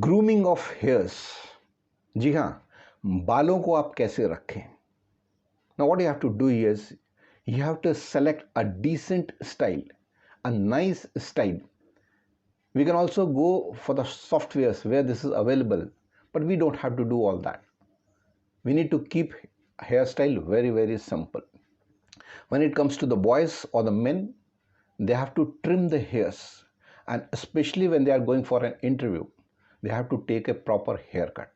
Grooming of hairs. जी हाँ, बालों को आप कैसे रखें। Now what you have to do is you have to select a decent style, a nice style. We can also go for the softwares where this is available, but we don't have to do all that. We need to keep hairstyle very simple. When it comes to the boys or the men, they have to trim the hairs, and especially when they are going for an interview, they have to take a proper haircut.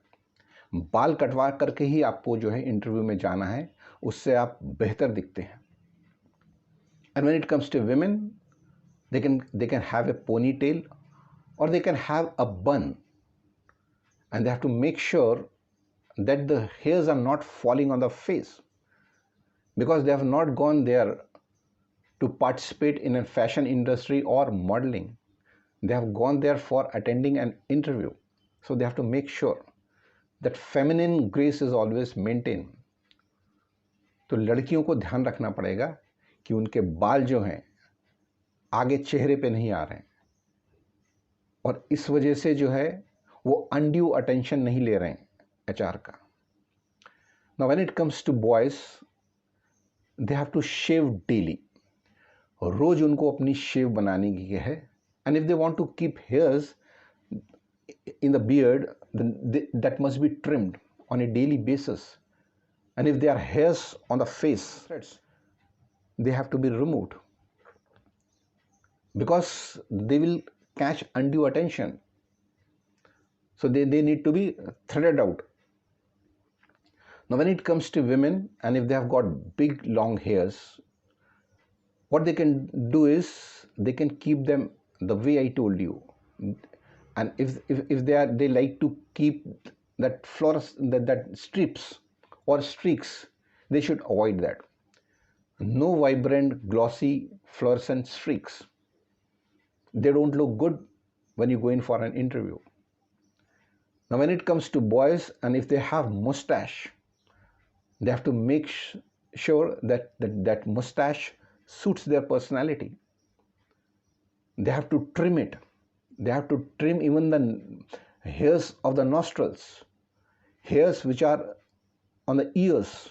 बाल कटवा करके ही आपको जो है interview में जाना है, उससे आप बेहतर दिखते हैं. And when it comes to women, they can have a ponytail or they can have a bun, and they have to make sure that the hairs are not falling on the face, because they have not gone there to participate in a fashion industry or modeling. They have gone there for attending an interview, so they have to make sure that feminine grace is always maintained. तो लड़कियों को ध्यान रखना पड़ेगा कि उनके बाल जो हैं आगे चेहरे पे नहीं आ रहे हैं, और इस वजह से जो है वो अनड्यू अटेंशन नहीं ले रहे हैं एचआर का. Now when it comes to boys, they have to shave daily. रोज उनको अपनी शेव बनाने की है. And if they want to keep hairs in the beard, then that must be trimmed on a daily basis. And if there are hairs on the face, they have to be removed, because they will catch undue attention. So they need to be threaded out. Now when it comes to women, and if they have got big long hairs, what they can do is they can keep them the way I told you. And if they like to keep that that strips or streaks, they should avoid that. No vibrant, glossy, fluorescent streaks. They don't look good when you go in for an interview. Now when it comes to boys, and if they have mustache, they have to make sure that mustache suits their personality. They have to trim it. They have to trim even the hairs of the nostrils, hairs which are on the ears,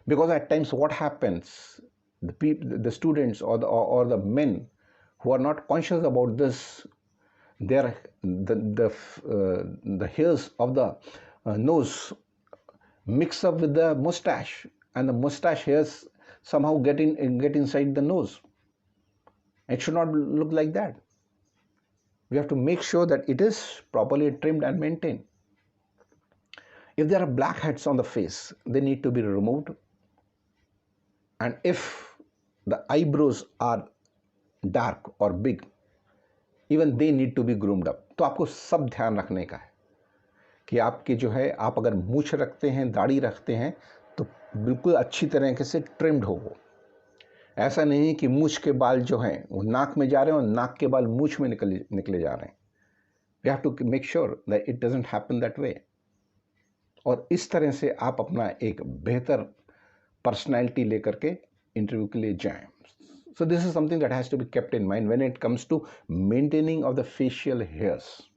because at times what happens, the students or the men who are not conscious about this, the hairs of the nose mix up with the mustache, and the mustache hairs somehow get inside the nose. It should not look like that. We have to make sure that it is properly trimmed and maintained. If there are blackheads on the face, they need to be removed. And if the eyebrows are dark or big, even they need to be groomed up. तो आपको सब ध्यान रखने का है कि आपके जो है, आप अगर मूछ रखते हैं, दाढ़ी रखते हैं, तो बिल्कुल अच्छी तरीके से ट्रिम्ड हो वो. ऐसा नहीं कि मूछ के बाल जो हैं वो नाक में जा रहे हैं और नाक के बाल मूछ में निकले जा रहे हैं. We have to make sure that it doesn't happen that way. और इस तरह से आप अपना एक बेहतर पर्सनैलिटी लेकर के इंटरव्यू के लिए जाएं. So this is something that has to be kept in mind when it comes to maintaining of the facial hairs.